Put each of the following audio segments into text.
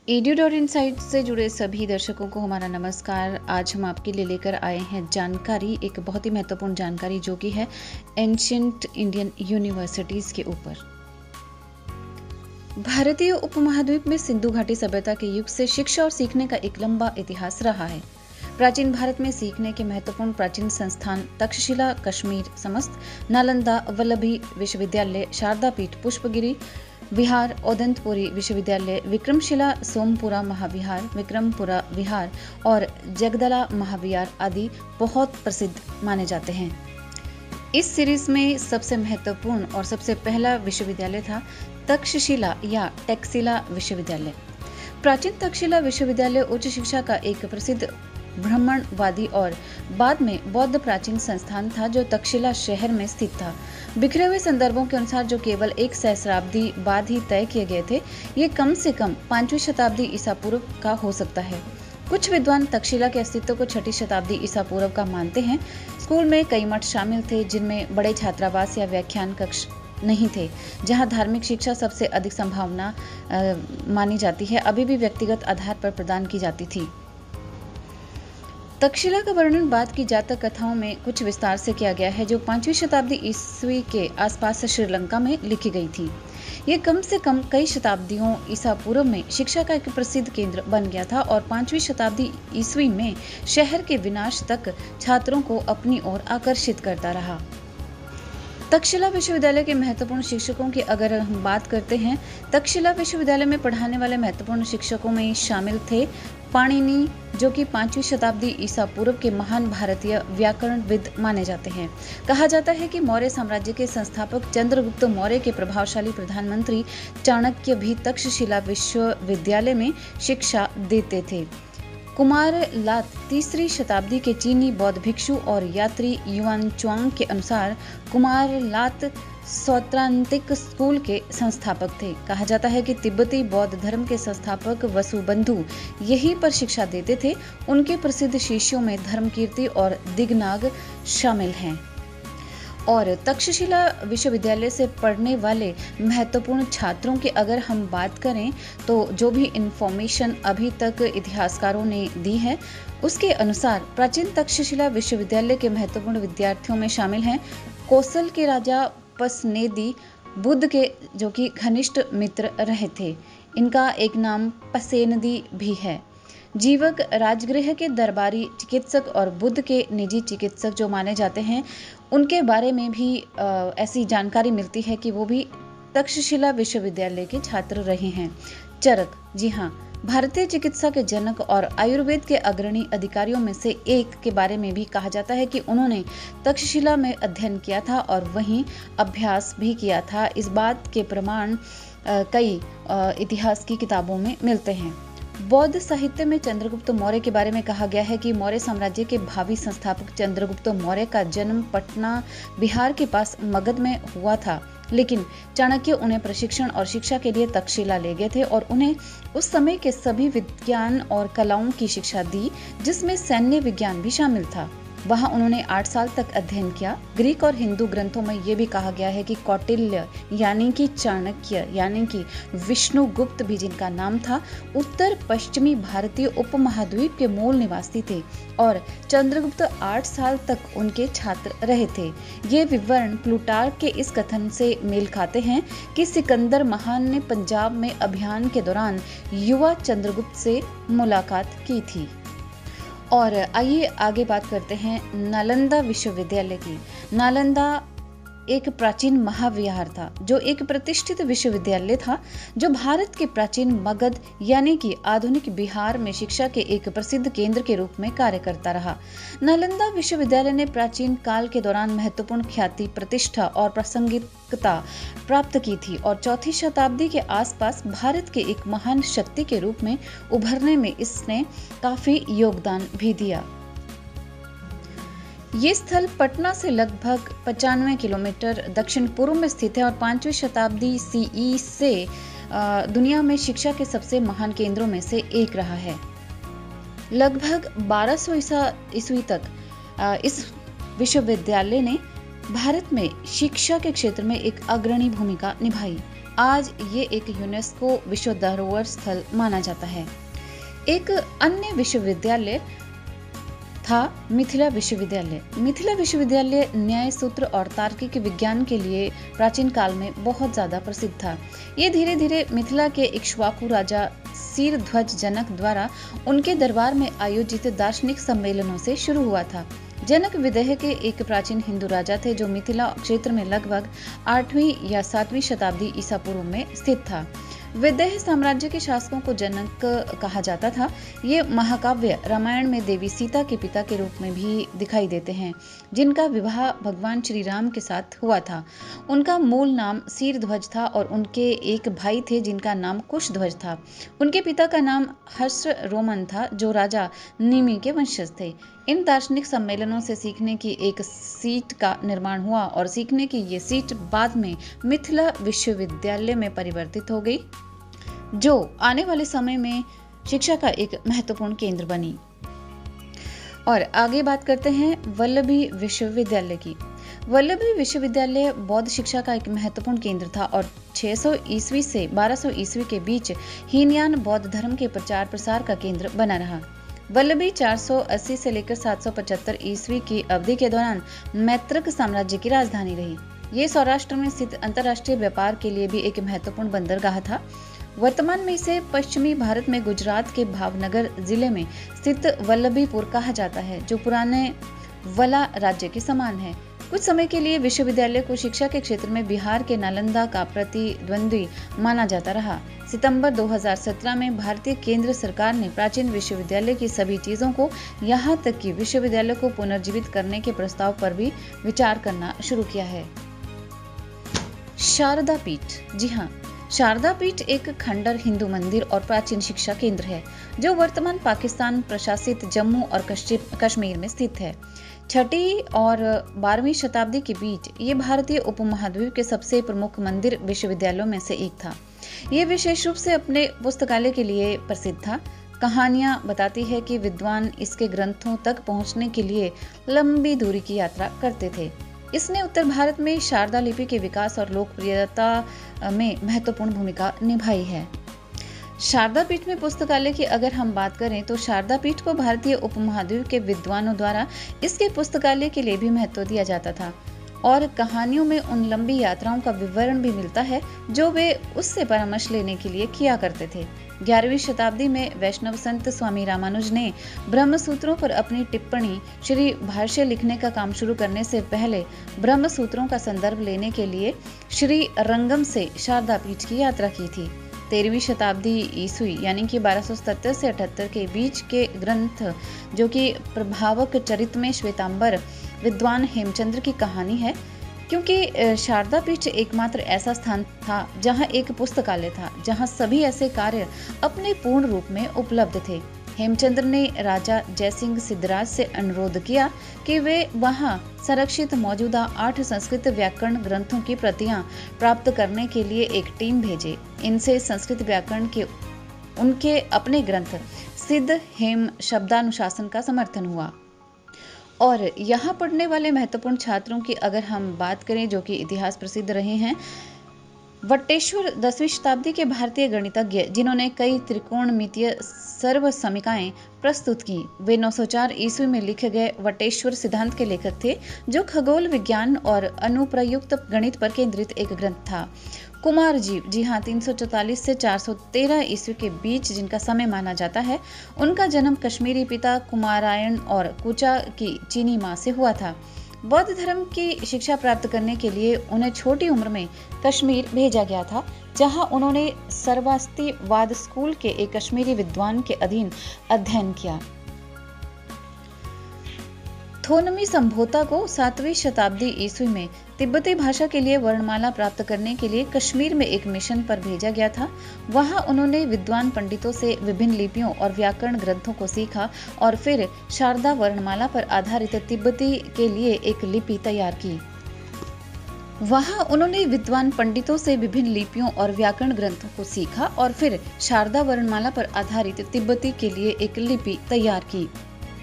एड्यूड और इनसाइट से जुड़े सभी दर्शकों को हमारा नमस्कार। आज हम आपके लिए लेकर आए हैं जानकारी, एक बहुत ही महत्वपूर्ण जानकारी जो कि है एंशिएंट इंडियन यूनिवर्सिटीज के ऊपर। भारतीय उपमहाद्वीप में सिंधु घाटी सभ्यता के युग से शिक्षा और सीखने का एक लंबा इतिहास रहा है। प्राचीन भारत में सीखने के महत्वपूर्ण प्राचीन संस्थान तक्षशिला, कश्मीर, समस्त, नालंदा, वल्लभी विश्वविद्यालय, शारदा पीठ, पुष्पगिरी विहार, ओदंतपुरी विश्वविद्यालय, विक्रमशिला, सोमपुरा महाविहार, विक्रमपुरा विहार और जगदला महाविहार आदि बहुत प्रसिद्ध माने जाते हैं। इस सीरीज में सबसे महत्वपूर्ण और सबसे पहला विश्वविद्यालय था तक्षशिला या टैक्सिला विश्वविद्यालय। प्राचीन तक्षशिला विश्वविद्यालय उच्च शिक्षा का एक प्रसिद्ध ब्राह्मणवादी और बाद में बौद्ध प्राचीन संस्थान था जो तक्षशिला शहर में स्थित था। बिखरे हुए संदर्भों के अनुसार जो केवल एक सहस्राब्दी बाद ही तय किए गए थे, ये कम से कम 5वीं शताब्दी ईसा पूर्व का हो सकता है। कुछ विद्वान तक्षशिला के अस्तित्व को 6ठी शताब्दी ईसा पूर्व का मानते हैं। स्कूल में कई मठ शामिल थे जिनमें बड़े छात्रावास या व्याख्यान कक्ष नहीं थे। जहां धार्मिक शिक्षा सबसे अधिक संभावना मानी जाती है, अभी भी व्यक्तिगत आधार पर प्रदान की जाती थी। तक्षशिला का वर्णन बाद की जातक कथाओं में कुछ विस्तार से किया गया है जो 5वीं शताब्दी ईस्वी के आसपास श्रीलंका में लिखी गई थी। ये कम से कम कई शताब्दियों ईसा पूर्व में शिक्षा का एक प्रसिद्ध केंद्र बन गया था और 5वीं शताब्दी ईस्वी में शहर के विनाश तक छात्रों को अपनी ओर आकर्षित करता रहा। तक्षशिला विश्वविद्यालय के महत्वपूर्ण शिक्षकों की अगर हम बात करते हैं, तक्षशिला विश्वविद्यालय में पढ़ाने वाले महत्वपूर्ण शिक्षकों में शामिल थे पाणिनि, जो कि 5वीं शताब्दी ईसा पूर्व के महान भारतीय व्याकरणविद माने जाते हैं। कहा जाता है कि मौर्य साम्राज्य के संस्थापक चंद्रगुप्त मौर्य के प्रभावशाली प्रधानमंत्री चाणक्य भी तक्षशिला विश्वविद्यालय में शिक्षा देते थे। कुमार लात 3री शताब्दी के चीनी बौद्ध भिक्षु और यात्री युआन च्वांग के अनुसार कुमार लात सौत्रांतिक स्कूल के संस्थापक थे। कहा जाता है कि तिब्बती बौद्ध धर्म के संस्थापक वसुबंधु यहीं पर शिक्षा देते थे। उनके प्रसिद्ध शिष्यों में धर्मकीर्ति और दिगनाग शामिल हैं। और तक्षशिला विश्वविद्यालय से पढ़ने वाले महत्वपूर्ण छात्रों की अगर हम बात करें तो जो भी इंफॉर्मेशन अभी तक इतिहासकारों ने दी है उसके अनुसार प्राचीन तक्षशिला विश्वविद्यालय के महत्वपूर्ण विद्यार्थियों में शामिल हैं कौशल के राजा पसनेदी, बुद्ध के जो कि घनिष्ठ मित्र रहे थे। इनका एक नाम पसेनदी भी है। जीवक राजगृह के दरबारी चिकित्सक और बुद्ध के निजी चिकित्सक जो माने जाते हैं, उनके बारे में भी ऐसी जानकारी मिलती है कि वो भी तक्षशिला विश्वविद्यालय के छात्र रहे हैं। चरक, जी हाँ, भारतीय चिकित्सा के जनक और आयुर्वेद के अग्रणी अधिकारियों में से एक के बारे में भी कहा जाता है कि उन्होंने तक्षशिला में अध्ययन किया था और वहीं अभ्यास भी किया था। इस बात के प्रमाण कई इतिहास की किताबों में मिलते हैं। बौद्ध साहित्य में चंद्रगुप्त मौर्य के बारे में कहा गया है कि मौर्य साम्राज्य के भावी संस्थापक चंद्रगुप्त मौर्य का जन्म पटना, बिहार के पास मगध में हुआ था, लेकिन चाणक्य उन्हें प्रशिक्षण और शिक्षा के लिए तक्षशिला ले गए थे और उन्हें उस समय के सभी विज्ञान और कलाओं की शिक्षा दी, जिसमें सैन्य विज्ञान भी शामिल था। वहां उन्होंने 8 साल तक अध्ययन किया। ग्रीक और हिंदू ग्रंथों में यह भी कहा गया है कि कौटिल्य यानी कि चाणक्य यानी कि विष्णुगुप्त भी जिनका नाम था, उत्तर पश्चिमी भारतीय उपमहाद्वीप के मूल निवासी थे और चंद्रगुप्त 8 साल तक उनके छात्र रहे थे। ये विवरण प्लूटार्क के इस कथन से मेल खाते हैं कि सिकंदर महान ने पंजाब में अभियान के दौरान युवा चंद्रगुप्त से मुलाकात की थी। और आइए आगे बात करते हैं नालंदा विश्वविद्यालय की। नालंदा एक प्राचीन महाविहार था जो एक प्रतिष्ठित विश्वविद्यालय था जो भारत के प्राचीन मगध यानी कि आधुनिक बिहार में शिक्षा के एक प्रसिद्ध केंद्र के रूप में कार्य करता रहा। नालंदा विश्वविद्यालय ने प्राचीन काल के दौरान महत्वपूर्ण ख्याति, प्रतिष्ठा और प्रासंगिकता प्राप्त की थी और 4ठी शताब्दी के आसपास भारत के एक महान शक्ति के रूप में उभरने में इसने काफी योगदान भी दिया। ये स्थल पटना से लगभग 95 किलोमीटर दक्षिण पूर्व में स्थित है और 5वीं शताब्दी सीई से दुनिया में शिक्षा के सबसे महान केंद्रों में से एक रहा है। लगभग 1200 ईस्वी तक इस विश्वविद्यालय ने भारत में शिक्षा के क्षेत्र में एक अग्रणी भूमिका निभाई। आज ये एक यूनेस्को विश्व धरोहर स्थल माना जाता है। एक अन्य विश्वविद्यालय था मिथिला विश्वविद्यालय। मिथिला विश्वविद्यालय न्याय सूत्र और तार्किक विज्ञान के लिए प्राचीन काल में बहुत ज्यादा प्रसिद्ध था। ये धीरे धीरे मिथिला के इक्ष्वाकु राजा शीरध्वज जनक द्वारा उनके दरबार में आयोजित दार्शनिक सम्मेलनों से शुरू हुआ था। जनक विदेह के एक प्राचीन हिंदू राजा थे जो मिथिला क्षेत्र में लगभग 8वीं या 7वीं शताब्दी ईसा पूर्व में स्थित था। विदेह साम्राज्य के शासकों को जनक कहा जाता था। ये महाकाव्य रामायण में देवी सीता के पिता के रूप में भी दिखाई देते हैं, जिनका विवाह भगवान श्री राम के साथ हुआ था। उनका मूल नाम शीरध्वज था और उनके एक भाई थे जिनका नाम कुशध्वज था। उनके पिता का नाम हर्ष रोमन था जो राजा निमि के वंशज थे। इन दार्शनिक सम्मेलनों से सीखने की एक सीट का निर्माण हुआ और सीखने की ये सीट बाद में मिथिला विश्वविद्यालय में परिवर्तित हो गई, जो आने वाले समय में शिक्षा का एक महत्वपूर्ण केंद्र बनी। और आगे बात करते हैं वल्लभी विश्वविद्यालय की। वल्लभी विश्वविद्यालय बौद्ध शिक्षा का एक महत्वपूर्ण केंद्र था और 600 ईस्वी से 1200 ईस्वी के बीच हीनयान बौद्ध धर्म के प्रचार प्रसार का केंद्र बना रहा। वल्लभी 480 से लेकर 775 ईस्वी की अवधि के दौरान मैत्रक साम्राज्य की राजधानी रही। ये सौराष्ट्र में स्थित अंतर्राष्ट्रीय व्यापार के लिए भी एक महत्वपूर्ण बंदरगाह था। वर्तमान में इसे पश्चिमी भारत में गुजरात के भावनगर जिले में स्थित वल्लभीपुर कहा जाता है, जो पुराने वला राज्य के समान है। कुछ समय के लिए विश्वविद्यालय को शिक्षा के क्षेत्र में बिहार के नालंदा का प्रतिद्वंद्वी माना जाता रहा। सितंबर 2017 में भारतीय केंद्र सरकार ने प्राचीन विश्वविद्यालय की सभी चीजों को यहां तक कि विश्वविद्यालय को पुनर्जीवित करने के प्रस्ताव पर भी विचार करना शुरू किया है। शारदा पीठ। जी हाँ, शारदा पीठ एक खंडर हिंदू मंदिर और प्राचीन शिक्षा केंद्र है जो वर्तमान पाकिस्तान प्रशासित जम्मू और कश्मीर में स्थित है। 6वीं और 12वीं शताब्दी के बीच ये भारतीय उपमहाद्वीप के सबसे प्रमुख मंदिर विश्वविद्यालयों में से एक था। ये विशेष रूप से अपने पुस्तकालय के लिए प्रसिद्ध था। कहानियां बताती है कि विद्वान इसके ग्रंथों तक पहुंचने के लिए लंबी दूरी की यात्रा करते थे। इसने उत्तर भारत में शारदा लिपि के विकास और लोकप्रियता में महत्वपूर्ण भूमिका निभाई है। शारदा पीठ में पुस्तकालय की अगर हम बात करें तो शारदा पीठ को भारतीय उपमहाद्वीप के विद्वानों द्वारा इसके पुस्तकालय के लिए भी महत्व दिया जाता था और कहानियों में उन लंबी यात्राओं का विवरण भी मिलता है जो वे उससे परामर्श लेने के लिए किया करते थे। 11वीं शताब्दी में वैष्णव संत स्वामी रामानुज ने ब्रह्म सूत्रों पर अपनी टिप्पणी श्री भाष्य लिखने का काम शुरू करने से पहले ब्रह्म सूत्रों का संदर्भ लेने के लिए श्री रंगम से शारदा पीठ की यात्रा की थी। 13वीं शताब्दी ईस्वी यानी कि 1277 से 78 के बीच के ग्रंथ जो कि प्रभावक चरित में श्वेतांबर विद्वान हेमचंद्र की कहानी है, क्योंकि शारदा पीठ एकमात्र ऐसा स्थान था जहां एक पुस्तकालय था जहां सभी ऐसे कार्य अपने पूर्ण रूप में उपलब्ध थे। हेमचंद्र ने राजा जयसिंह सिद्धराज से अनुरोध किया कि वे वहां संरक्षित मौजूदा 8 संस्कृत व्याकरण ग्रंथों की प्रतियां प्राप्त करने के लिए एक टीम भेजे। इनसे संस्कृत व्याकरण के उनके अपने ग्रंथ सिद्ध हेम शब्दानुशासन का समर्थन हुआ। और यहाँ पढ़ने वाले महत्वपूर्ण छात्रों की अगर हम बात करें जो कि इतिहास प्रसिद्ध रहे हैं, वट्टेश्वर 10वीं शताब्दी के भारतीय गणितज्ञ जिन्होंने कई त्रिकोणमितीय सर्व समीकाएं प्रस्तुत की। वे 904 ईस्वी में लिखे गए वट्टेश्वर सिद्धांत के लेखक थे जो खगोल विज्ञान और अनुप्रयुक्त गणित पर केंद्रित एक ग्रंथ था। कुमारजीव, जी हाँ, 344 से 413 ईस्वी के बीच जिनका समय माना जाता है, उनका जन्म कश्मीरी पिता कुमारायण और कुचा की चीनी माँ से हुआ था। बौद्ध धर्म की शिक्षा प्राप्त करने के लिए उन्हें छोटी उम्र में कश्मीर भेजा गया था, जहां उन्होंने सर्वास्तिवाद स्कूल के एक कश्मीरी विद्वान के अधीन अध्ययन किया। थोनमी संभोता को 7वीं शताब्दी ईस्वी में तिब्बती भाषा के लिए वर्णमाला प्राप्त करने के लिए कश्मीर में एक मिशन पर भेजा गया था। वहां उन्होंने विद्वान पंडितों से विभिन्न लिपियों और व्याकरण ग्रंथों को सीखा और फिर शारदा वर्णमाला पर आधारित तिब्बती के लिए एक लिपि तैयार की। वहां उन्होंने विद्वान पंडितों से विभिन्न लिपियों और व्याकरण ग्रंथों को सीखा और फिर शारदा वर्णमाला पर आधारित तिब्बती के लिए एक लिपि तैयार की।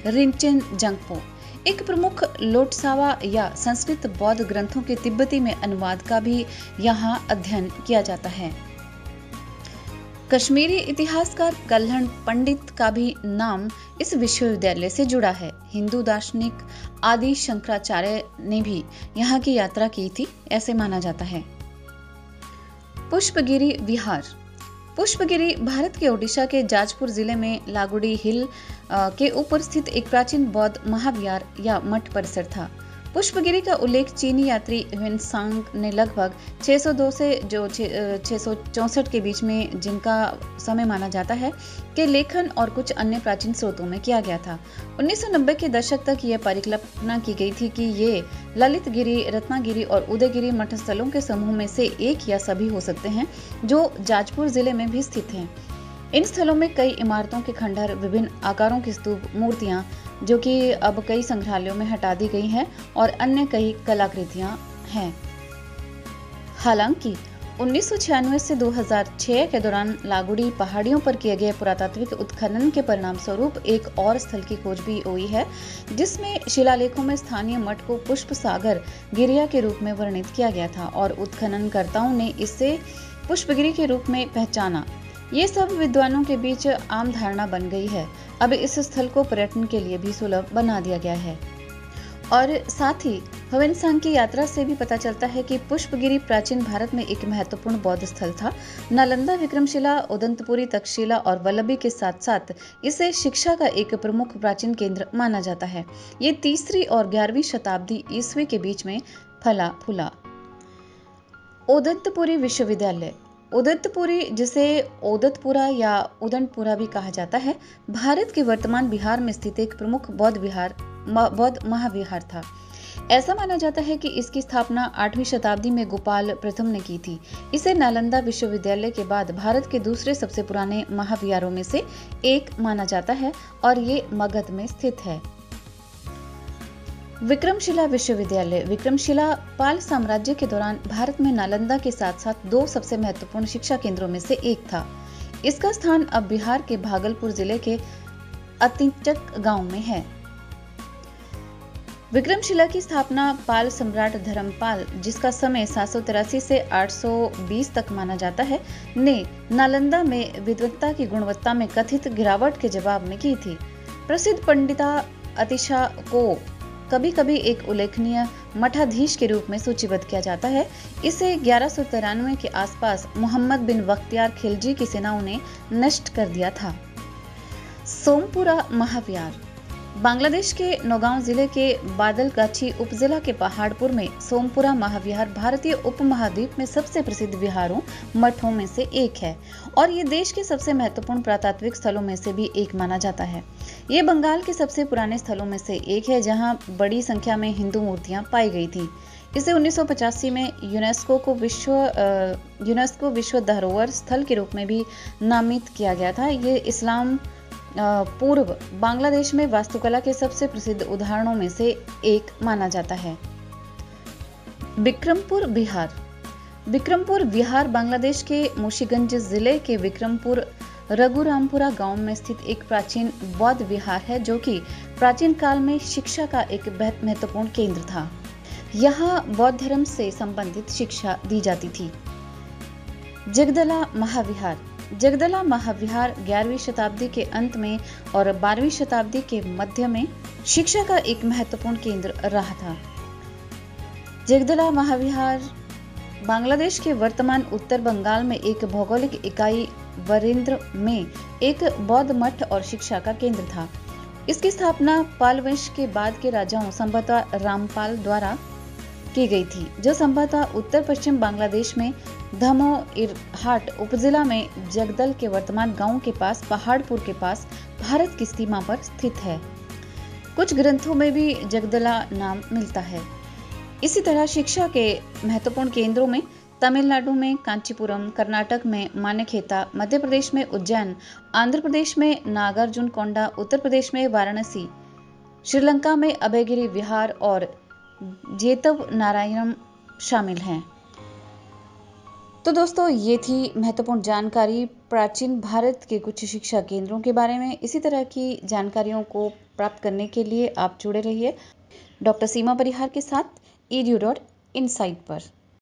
रिंचेन जंगपो एक प्रमुख लोटसावा या संस्कृत बौद्ध ग्रंथों के तिब्बती में अनुवाद का भी यहाँ अध्ययन किया जाता है। कश्मीरी इतिहासकार कल्हण पंडित का भी नाम इस विश्वविद्यालय से जुड़ा है। हिंदू दार्शनिक आदि शंकराचार्य ने भी यहाँ की यात्रा की थी, ऐसे माना जाता है। पुष्पगिरी विहार। पुष्पगिरी भारत के ओडिशा के जाजपुर जिले में लागुड़ी हिल के ऊपर स्थित एक प्राचीन बौद्ध महाविहार या मठ परिसर था। पुष्पगिरी का उल्लेख चीनी यात्री ह्वेनसांग ने लगभग 602 से जो 664 के बीच में, जिनका समय माना जाता है, के लेखन और कुछ अन्य प्राचीन स्रोतों में किया गया था। 1990 के दशक तक यह परिकल्पना की गई थी कि ये ललितगिरी, रत्नागिरी और उदयगिरी मठ स्थलों के समूह में से एक या सभी हो सकते हैं, जो जाजपुर जिले में भी स्थित हैं। इन स्थलों में कई इमारतों के खंडहर, विभिन्न आकारों की स्तूप, मूर्तियां जो कि अब कई संग्रहालयों में हटा दी गई हैं, और अन्य कई कलाकृतियां हैं। हालांकि 1996 से 2006 के दौरान लागुड़ी पहाड़ियों पर किए गए पुरातात्विक उत्खनन के परिणाम स्वरूप एक और स्थल की खोज भी हुई है, जिसमें शिलालेखों में स्थानीय मठ को पुष्प सागर गिरिया के रूप में वर्णित किया गया था और उत्खननकर्ताओं ने इसे पुष्पगिरी के रूप में पहचाना। ये सब विद्वानों के बीच आम धारणा बन गई है। अब इस स्थल को पर्यटन के लिए भी सुलभ बना दिया गया है। और साथ ही ह्वेनसांग की यात्रा से भी पता चलता है कि पुष्पगिरी प्राचीन भारत में एक महत्वपूर्ण बौद्ध स्थल था। नालंदा, विक्रमशिला, उदंतपुरी, तक्षशिला और वल्लभी के साथ साथ इसे शिक्षा का एक प्रमुख प्राचीन केंद्र माना जाता है। ये 3वीं और 11वीं शताब्दी ईस्वी के बीच में फला फूला। उदंतपुरी विश्वविद्यालय। उदंतपुरी, जिसे ओदतपुरा या उदंतपुरा भी कहा जाता है, भारत के वर्तमान बिहार में स्थित एक प्रमुख बौद्ध महाविहार था। ऐसा माना जाता है कि इसकी स्थापना 8वीं शताब्दी में गोपाल प्रथम ने की थी। इसे नालंदा विश्वविद्यालय के बाद भारत के दूसरे सबसे पुराने महाविहारों में से एक माना जाता है और ये मगध में स्थित है। विक्रमशिला विश्वविद्यालय। विक्रमशिला पाल साम्राज्य के दौरान भारत में नालंदा के साथ साथ 2 सबसे महत्वपूर्ण शिक्षा केंद्रों में से एक था। इसका स्थान अब बिहार के भागलपुर जिले के अतिचक गांव में है। विक्रमशिला की स्थापना पाल सम्राट धर्मपाल, जिसका समय 783 से 820 तक माना जाता है, ने नालंदा में विद्वत्ता की गुणवत्ता में कथित गिरावट के जवाब में की थी। प्रसिद्ध पंडिता अतिशा को कभी कभी एक उल्लेखनीय मठाधीश के रूप में सूचीबद्ध किया जाता है। इसे 1193 के आसपास मोहम्मद बिन बख्तियार खिलजी की सेनाओं ने नष्ट कर दिया था। सोमपुरा महाविहार। बांग्लादेश के नौगांव जिले के बादलगाछी उपजिला के पहाड़पुर में सोमपुरा महाविहार भारतीय उपमहाद्वीप में सबसे प्रसिद्ध विहारों मठों में से एक है और ये देश के सबसे महत्वपूर्ण पुरातात्विक स्थलों में से भी एक माना जाता है। ये बंगाल के सबसे पुराने स्थलों में से एक है जहां बड़ी संख्या में हिंदू मूर्तियां पाई गई थी। इसे 1985 में यूनेस्को विश्व धरोहर स्थल के रूप में भी नामित किया गया था। ये इस्लाम पूर्व बांग्लादेश में वास्तुकला के सबसे प्रसिद्ध उदाहरणों में से एक माना जाता है। बिक्रमपुर विहार। बिक्रमपुर विहार बांग्लादेश के मुंशीगंज जिले के विक्रमपुर रघुरामपुरा गांव में स्थित एक प्राचीन बौद्ध विहार है, जो कि प्राचीन काल में शिक्षा का एक महत्वपूर्ण केंद्र था। यहाँ बौद्ध धर्म से संबंधित शिक्षा दी जाती थी। जगदला महाविहार। जगदला महाविहार 11वीं शताब्दी के अंत में और 12वीं शताब्दी के मध्य में शिक्षा का एक महत्वपूर्ण केंद्र रहा था। जगदला महाविहार बांग्लादेश के वर्तमान उत्तर बंगाल में एक भौगोलिक इकाई वरेंद्र में एक बौद्ध मठ और शिक्षा का केंद्र था। इसकी स्थापना पाल वंश के बाद के राजाओं संभवतः रामपाल द्वारा की गई थी, जो संभवतः उत्तर पश्चिम बांग्लादेश में धमोइरहाट उपजिला में जगदल के वर्तमान गांव के पास पहाड़पुर के पास भारत की सीमा पर स्थित है। कुछ ग्रंथों में भी जगदला नाम मिलता है। इसी तरह शिक्षा के महत्वपूर्ण केंद्रों में तमिलनाडु में कांचीपुरम, कर्नाटक में मानेखेता, मध्य प्रदेश में उज्जैन, आंध्र प्रदेश में नागार्जुनकोंडा, उत्तर प्रदेश में वाराणसी, श्रीलंका में अभयगिरी विहार और जेतव नारायणम शामिल हैं। तो दोस्तों, ये थी महत्वपूर्ण जानकारी प्राचीन भारत के कुछ शिक्षा केंद्रों के बारे में। इसी तरह की जानकारियों को प्राप्त करने के लिए आप जुड़े रहिए डॉक्टर सीमा परिहार के साथ edu.insight पर।